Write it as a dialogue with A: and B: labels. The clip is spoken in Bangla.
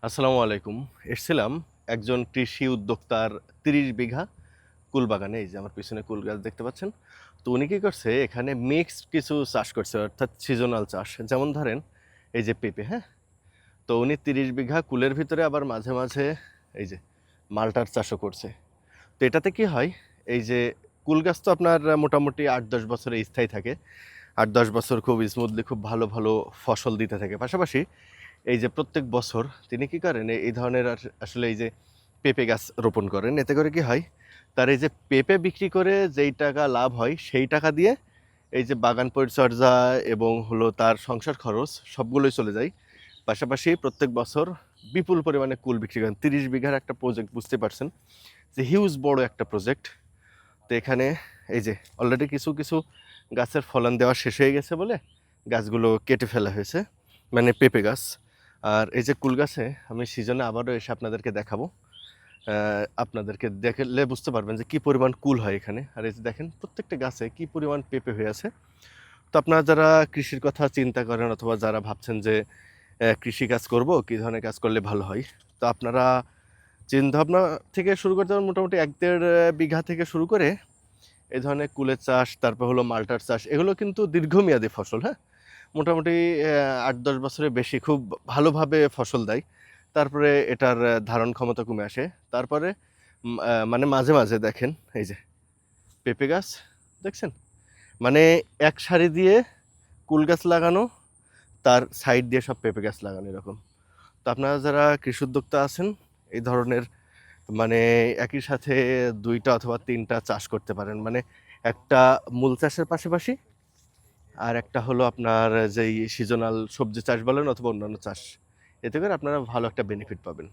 A: আসসালামু আলাইকুম। এসছিলাম একজন কৃষি উদ্যোক্তার ৩০ বিঘা কুল বাগানে। এই যে আমার পিছনে কুল গাছ দেখতে পাচ্ছেন। তো উনি কি করছে, এখানে মিক্সড কিছু চাষ করছে, অর্থাৎ সিজনাল চাষ। যেমন ধরেন এই যে পেঁপে, হ্যাঁ? তো উনি ৩০ বিঘা কুলের ভিতরে আবার মাঝে মাঝে এই যে মালটার চাষও করছে। তো এটাতে কি হয়, এই যে কুল গাছ তো আপনার মোটামুটি ৮-১০ বছরে স্থায়ী থাকে। ৮-১০ বছর খুব স্মুথলি খুব ভালো ভালো ফসল দিতে থাকে। পাশাপাশি এই যে প্রত্যেক বছর তিনি কি করেন, এই ধরনের আসলে এই যে পেঁপে গাছ রোপণ করেন। এতে করে কি হয়, তার এই যে পেঁপে বিক্রি করে যেই টাকা লাভ হয় সেই টাকা দিয়ে এই যে বাগান পরিচর্যা এবং হলো তার সংসার খরচ সবগুলোই চলে যায়। পাশাপাশি প্রত্যেক বছর বিপুল পরিমাণে কুল বিক্রি করেন। ৩০ বিঘার একটা প্রজেক্ট, বুঝতে পারছেন যে হিউজ বড় একটা প্রজেক্ট। তো এখানে এই যে অলরেডি কিছু কিছু গাছের ফলন দেওয়া শেষ হয়ে গেছে বলে গাছগুলো কেটে ফেলা হয়েছে, মানে পেঁপে গাছ। আর এই যে কুল গাছে আমি সিজনে আবারও এসে আপনাদেরকে দেখাবো। আপনাদেরকে দেখলে বুঝতে পারবেন যে কী পরিমাণ কুল হয় এখানে। আর এই যে দেখেন প্রত্যেকটা গাছে কী পরিমাণ পেঁপে হয়ে আছে। তো আপনারা যারা কৃষির কথা চিন্তা করেন অথবা যারা ভাবছেন যে কৃষি কাজ করব, কী ধরনের কাজ করলে ভালো হয়, তো আপনারা চিন্তাভাবনা থেকে শুরু করতে পারেন। মোটামুটি ১-১.৫ বিঘা থেকে শুরু করে এই ধরনের কুলের চাষ, তারপর হলো মাল্টার চাষ, এগুলো কিন্তু দীর্ঘমেয়াদী ফসল, হ্যাঁ? মোটামুটি ৮-১০ বছরের বেশি খুব ভালোভাবে ফসল দেয়। তারপরে এটার ধারণ ক্ষমতা কমে আসে। তারপরে মানে মাঝে মাঝে দেখেন এই যে পেঁপে গাছ দেখছেন? মানে এক সারি দিয়ে কুল গাছ লাগানো, তার সাইড দিয়ে সব পেঁপে গাছ লাগানো এরকম। তো আপনারা যারা কৃষি উদ্যোক্তা আছেন, এই ধরনের মানে একই সাথে ২ টা অথবা ৩ টা চাষ করতে পারেন। মানে একটা মূল চাষের পাশাপাশি আর একটা হলো আপনার যেই সিজনাল সবজি চাষ বলেন অথবা অন্যান্য চাষ। এতে করে আপনারা ভালো একটা বেনিফিট পাবেন।